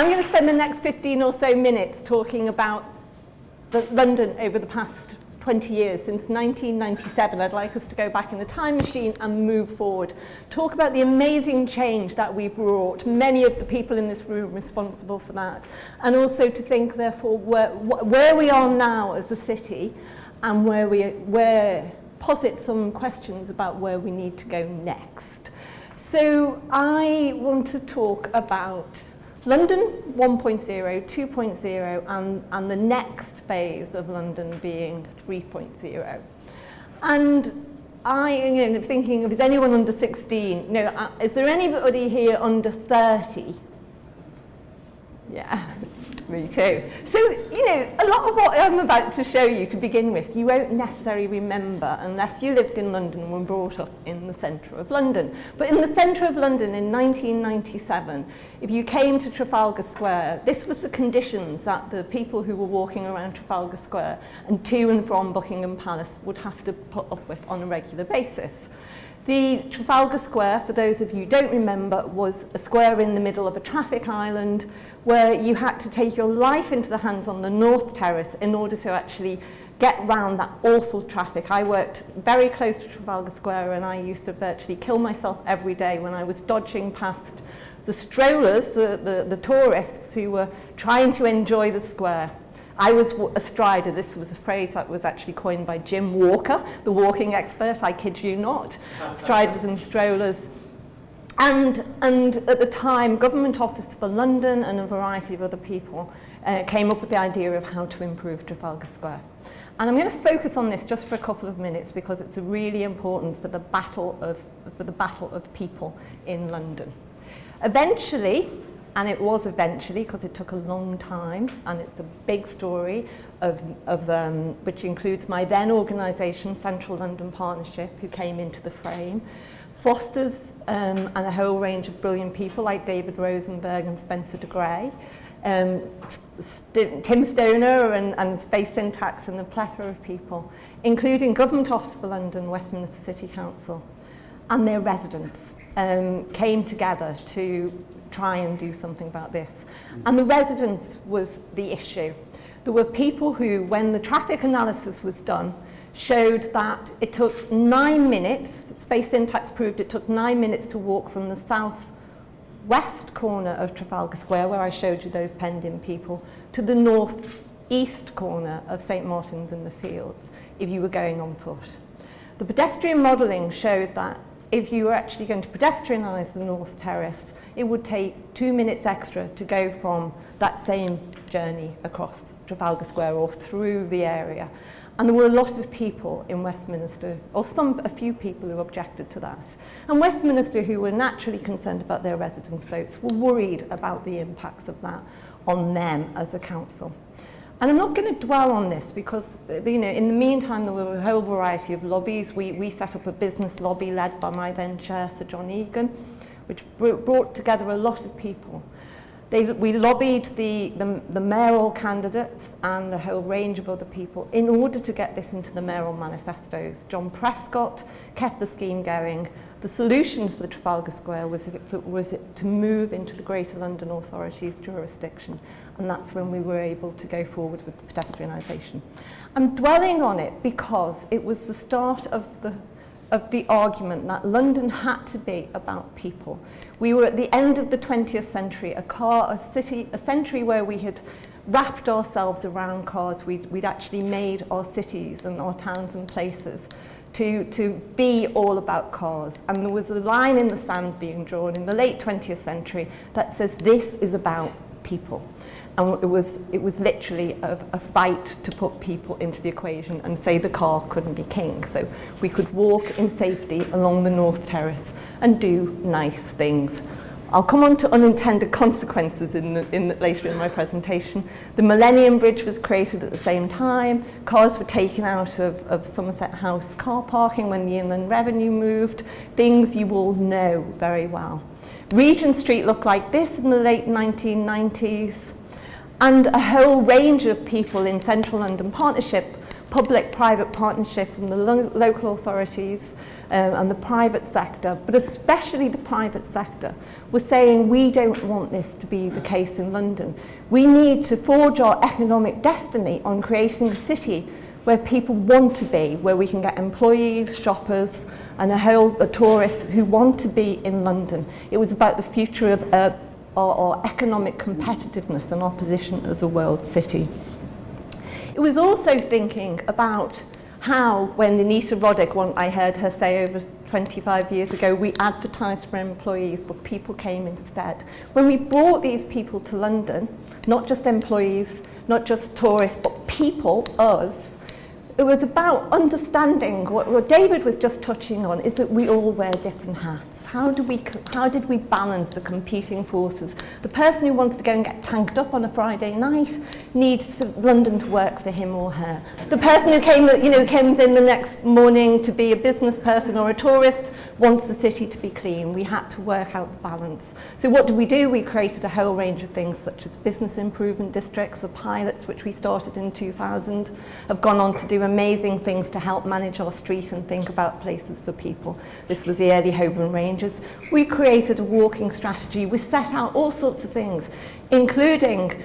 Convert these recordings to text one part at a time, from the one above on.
I'm going to spend the next 15 or so minutes talking about London over the past 20 years, since 1997. I'd like us to go back in the time machine and move forward. Talk about the amazing change that we've wrought, many of the people in this room responsible for that, and also to think, therefore, where we are now as a city, and where posit some questions about where we need to go next. So I want to talk about London 1.0, 2.0, and the next phase of London being 3.0. And I'm thinking, is anyone under 16? No, is there anybody here under 30? Yeah, me too. So, a lot of what I'm about to show you to begin with, you won't necessarily remember unless you lived in London and were brought up in the centre of London. But in the centre of London in 1997, if you came to Trafalgar Square, this was the conditions that the people who were walking around Trafalgar Square and to and from Buckingham Palace would have to put up with on a regular basis. The Trafalgar Square, for those of you who don't remember, was a square in the middle of a traffic island where you had to take your life into the hands on the North Terrace in order to actually get round that awful traffic. I worked very close to Trafalgar Square, and I used to virtually kill myself every day when I was dodging past the strollers, the tourists who were trying to enjoy the square. I was a strider. This was a phrase that was actually coined by Jim Walker, the walking expert, I kid you not. Striders and strollers. And at the time, Government Office for London and a variety of other people came up with the idea of how to improve Trafalgar Square. And I'm going to focus on this just for a couple of minutes because it's really important for the battle of people in London. Eventually, and it was eventually, because it took a long time, and it's a big story, which includes my then organisation, Central London Partnership, who came into the frame, Foster's and a whole range of brilliant people like David Rosenberg and Spencer de Grey, Tim Stoner and Space Syntax, and a plethora of people, including Government Office for London, Westminster City Council, and their residents came together to try and do something about this. And the residents was the issue. There were people who, when the traffic analysis was done, showed that it took 9 minutes, Space Syntax proved it took 9 minutes to walk from the south-west corner of Trafalgar Square, where I showed you those penned-in people, to the north-east corner of St. Martin's in the Fields, if you were going on foot. The pedestrian modelling showed that if you were actually going to pedestrianise the North Terrace, it would take 2 minutes extra to go from that same journey across Trafalgar Square or through the area. And there were a lot of people in Westminster, or a few people who objected to that. And Westminster, who were naturally concerned about their residents' votes, were worried about the impacts of that on them as a council. And I'm not going to dwell on this because, in the meantime, there were a whole variety of lobbies. We set up a business lobby led by my then chair, Sir John Egan, which brought together a lot of people. We lobbied the mayoral candidates and a whole range of other people in order to get this into the mayoral manifestos. John Prescott kept the scheme going. The solution for the Trafalgar Square was to move into the Greater London Authority's jurisdiction, and that's when we were able to go forward with the pedestrianisation. I'm dwelling on it because it was the start of the argument that London had to be about people. We were at the end of the 20th century, a century where we had wrapped ourselves around cars. We'd actually made our cities and our towns and places to be all about cars. And there was a line in the sand being drawn in the late 20th century that says this is about people. And it was literally a fight to put people into the equation and say the car couldn't be king. So we could walk in safety along the North Terrace and do nice things. I'll come on to unintended consequences later in my presentation. The Millennium Bridge was created at the same time. Cars were taken out of Somerset House car parking when the Inland Revenue moved. Things you all know very well. Regent Street looked like this in the late 1990s. And a whole range of people in Central London Partnership public-private partnership from the local authorities and the private sector, but especially the private sector, was saying we don't want this to be the case in London. We need to forge our economic destiny on creating a city where people want to be, where we can get employees, shoppers, and a tourists who want to be in London. It was about the future of our economic competitiveness and our position as a world city. It was also thinking about how, when Anita Roddick, I heard her say over 25 years ago, we advertised for employees, but people came instead. When we brought these people to London, not just employees, not just tourists, but people, us, it was about understanding what David was just touching on, is that we all wear different hats. How did we balance the competing forces? The person who wants to go and get tanked up on a Friday night needs London to work for him or her. The person who comes in the next morning to be a business person or a tourist wants the city to be clean. We had to work out the balance. So what did we do? We created a whole range of things such as business improvement districts. The pilots, which we started in 2000, have gone on to do amazing things to help manage our street and think about places for people. This was the early Holborn Rangers. We created a walking strategy. We set out all sorts of things, including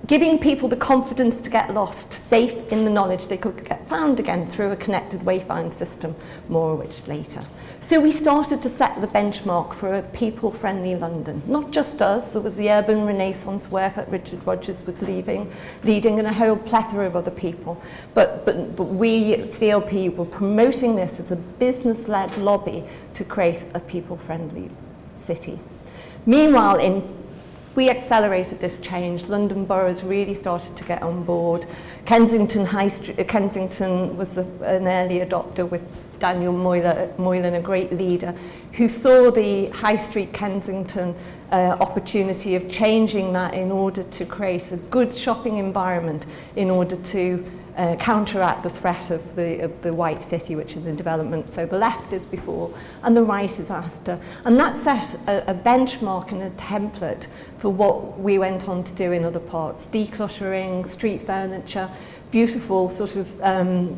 giving people the confidence to get lost, safe in the knowledge they could get found again through a connected wayfind system, more of which later. So we started to set the benchmark for a people-friendly London. Not just us, there was the urban renaissance work that Richard Rogers was leading, and a whole plethora of other people. But we at CLP were promoting this as a business-led lobby to create a people-friendly city. Meanwhile, we accelerated this change. London boroughs really started to get on board. Kensington was an early adopter with Daniel Moylan, a great leader, who saw the High Street Kensington opportunity of changing that in order to create a good shopping environment, in order to counteract the threat of the white city, which is in development. So the left is before and the right is after. And that set a benchmark and a template for what we went on to do in other parts. Decluttering, street furniture, beautiful,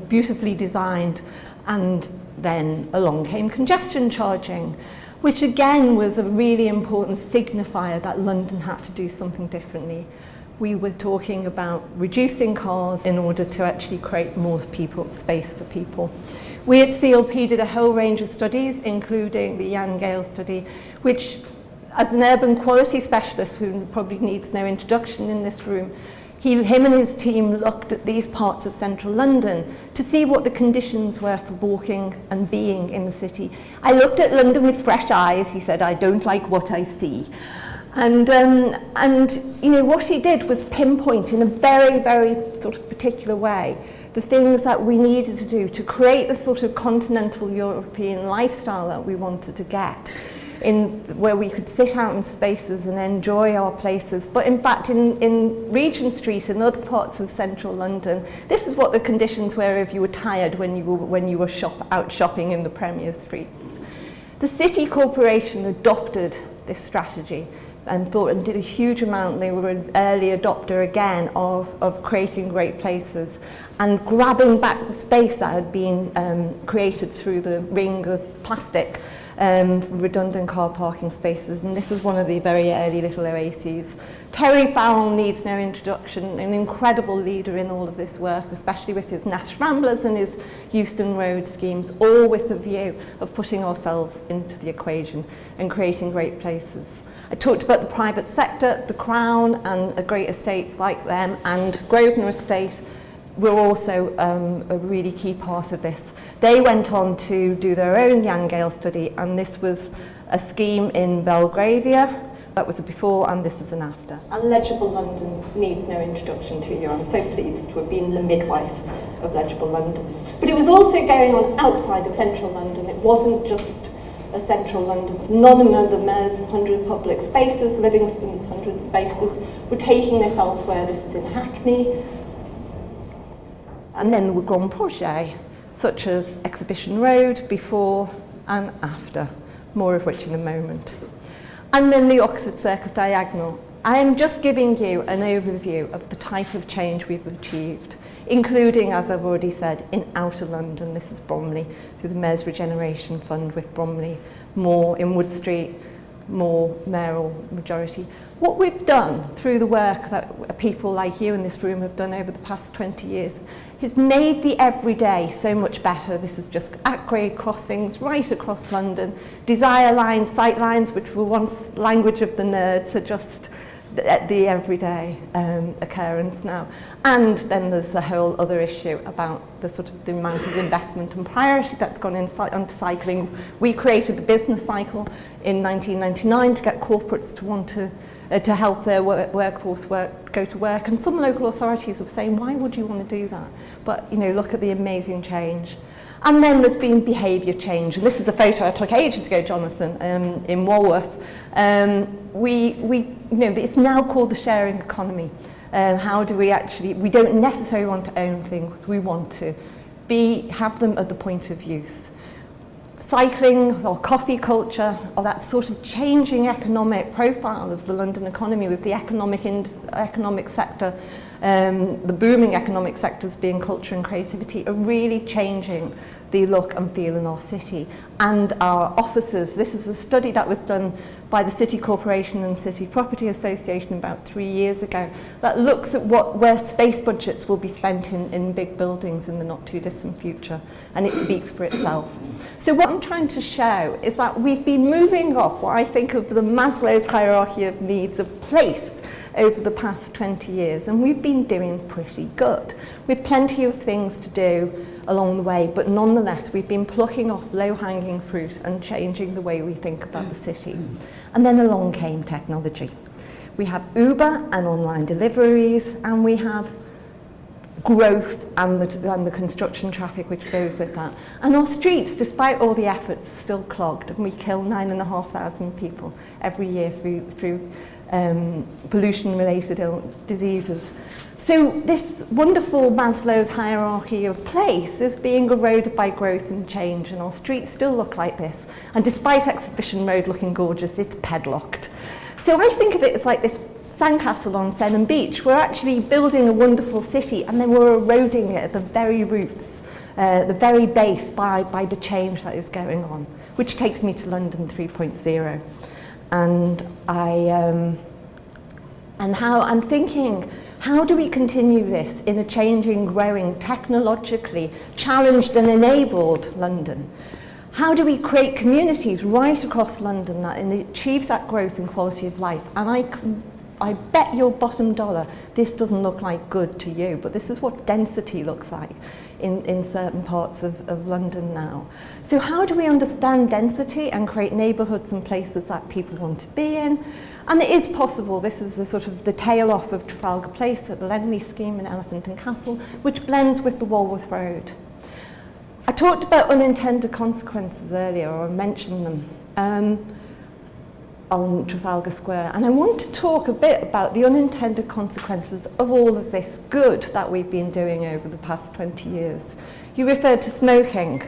beautifully designed. And then along came congestion charging, which again was a really important signifier that London had to do something differently. We were talking about reducing cars in order to actually create more space for people. We at CLP did a whole range of studies, including the Jan Gale study, which, as an urban quality specialist who probably needs no introduction in this room, him and his team looked at these parts of central London to see what the conditions were for walking and being in the city. I looked at London with fresh eyes, he said, I don't like what I see. And what he did was pinpoint in a very, very sort of particular way the things that we needed to do to create the sort of continental European lifestyle that we wanted to get, where we could sit out in spaces and enjoy our places. But in fact, in Regent Street and other parts of central London, this is what the conditions were if you were tired when you were out shopping in the Premier Streets. The City Corporation adopted this strategy and did a huge amount. They were an early adopter again of creating great places and grabbing back the space that had been created through the ring of plastic redundant car parking spaces, and this is one of the very early little oases. Terry Farrell needs no introduction, an incredible leader in all of this work, especially with his Nash Ramblers and his Euston Road schemes, all with the view of putting ourselves into the equation and creating great places. I talked about the private sector, the Crown and great estates like them, and Grosvenor Estate were also a really key part of this. They went on to do their own Jan Gale study, and this was a scheme in Belgravia. That was a before, and this is an after. And Legible London needs no introduction to you. I'm so pleased to have been the midwife of Legible London. But it was also going on outside of central London. It wasn't just a central London. Nottingham, the Mayor's 100 public spaces, Livingston's 100 spaces. We're taking this elsewhere. This is in Hackney. And then there were grand projets, such as Exhibition Road, before and after, more of which in a moment. And then the Oxford Circus Diagonal. I am just giving you an overview of the type of change we've achieved. including, as I've already said, in outer London. This is Bromley, through the Mayor's Regeneration Fund with Bromley, more in Wood Street, more mayoral majority. What we've done through the work that people like you in this room have done over the past 20 years has made the everyday so much better. This is just at-grade crossings right across London. Desire lines, sight lines, which were once language of the nerds, are just the everyday occurrence now. And then there's the whole other issue about the sort of the amount of investment and priority that's gone into cycling. We created the business cycle in 1999 to get corporates to want to help their workforce go to work, and some local authorities were saying, why would you want to do that? But look at the amazing change. And then there's been behaviour change, and this is a photo I took ages ago, Jonathan, in Walworth. It's now called the sharing economy. How do we don't necessarily want to own things, we want to have them at the point of use. Cycling or coffee culture, or that sort of changing economic profile of the London economy, with the economic sector, the booming economic sectors being culture and creativity, are really changing the look and feel in our city. And our offices, this is a study that was done by the City Corporation and City Property Association about 3 years ago, that looks at where space budgets will be spent in big buildings in the not too distant future, and it speaks for itself. So what I'm trying to show is that we've been moving up what I think of the Maslow's hierarchy of needs of place over the past 20 years, and we've been doing pretty good, with plenty of things to do along the way, but nonetheless we've been plucking off low-hanging fruit and changing the way we think about the city. And then along came technology. We have Uber and online deliveries, and we have growth and the construction traffic which goes with that. And our streets, despite all the efforts, are still clogged, and we kill 9,500 people every year through pollution-related diseases. So this wonderful Maslow's hierarchy of place is being eroded by growth and change, and our streets still look like this. And despite Exhibition Road looking gorgeous, it's padlocked. So I think of it as like this sandcastle on Senham Beach. We're actually building a wonderful city, and then we're eroding it at the very roots, the very base, by the change that is going on, which takes me to London 3.0. And I'm thinking, how do we continue this in a changing, growing, technologically challenged and enabled London? How do we create communities right across London that achieves that growth and quality of life? And I bet your bottom dollar this doesn't look like good to you, but this is what density looks like in certain parts of London now. So how do we understand density and create neighbourhoods and places that people want to be in? And it is possible. This is the sort of the tail off of Trafalgar Place at the Lenley scheme in Elephant and Castle, which blends with the Walworth Road. I talked about unintended consequences earlier, or I mentioned them on Trafalgar Square, and I want to talk a bit about the unintended consequences of all of this good that we've been doing over the past 20 years. You referred to smoking,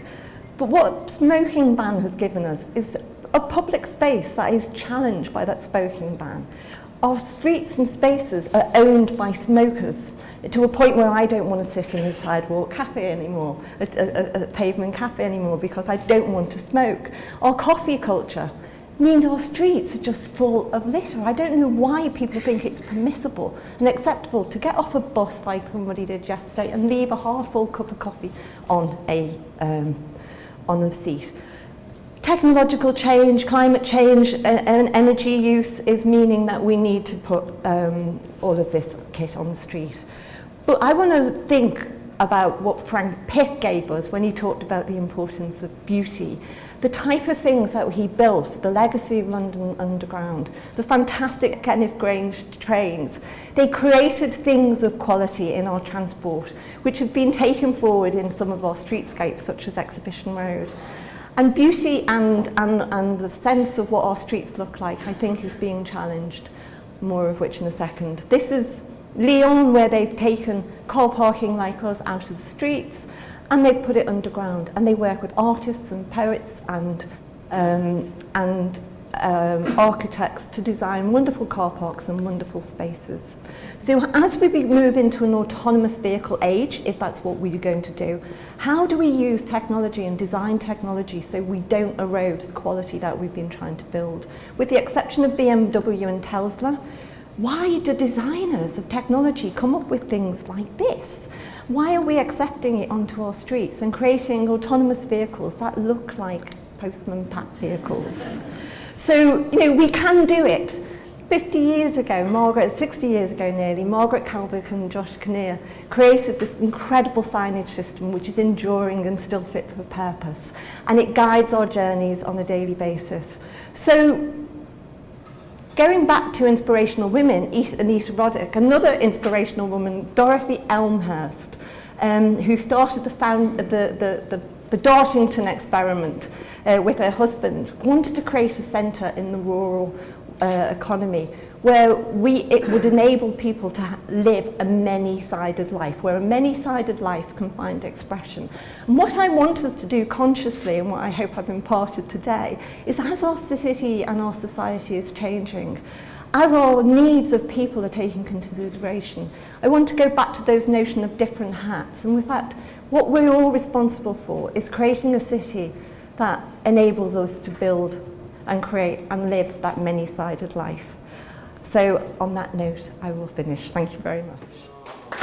but what smoking ban has given us is a public space that is challenged by that smoking ban. Our streets and spaces are owned by smokers, to a point where I don't want to sit in a sidewalk cafe anymore, a pavement cafe anymore, because I don't want to smoke. Our coffee culture means our streets are just full of litter. I don't know why people think it's permissible and acceptable to get off a bus like somebody did yesterday and leave a half-full cup of coffee on a seat. Technological change, climate change, and energy use is meaning that we need to put all of this kit on the street. But I want to think about what Frank Pick gave us when he talked about the importance of beauty. The type of things that he built, the legacy of London Underground, the fantastic Kenneth Grange trains, they created things of quality in our transport, which have been taken forward in some of our streetscapes, such as Exhibition Road. And beauty and the sense of what our streets look like, I think, is being challenged, more of which in a second. This is Lyon, where they've taken car parking like us out of the streets, and they've put it underground, and they work with artists and poets and architects to design wonderful car parks and wonderful spaces. So as we move into an autonomous vehicle age, if that's what we're going to do, how do we use technology and design technology so we don't erode the quality that we've been trying to build? With the exception of BMW and Tesla, why do designers of technology come up with things like this? Why are we accepting it onto our streets and creating autonomous vehicles that look like postman pat vehicles? So, you know, we can do it. 50 years ago, 60 years ago nearly, Margaret Calvert and Josh Kinnear created this incredible signage system which is enduring and still fit for purpose. And it guides our journeys on a daily basis. So, going back to inspirational women, Anita Roddick, another inspirational woman, Dorothy Elmhurst, who started the Dartington experiment with her husband, wanted to create a centre in the rural economy where it would enable people to live a many-sided life, where a many-sided life can find expression. And what I want us to do consciously, and what I hope I've imparted today, is as our city and our society is changing, as our needs of people are taken into consideration, I want to go back to those notion of different hats. And in fact, what we're all responsible for is creating a city that enables us to build and create and live that many-sided life. So on that note, I will finish. Thank you very much.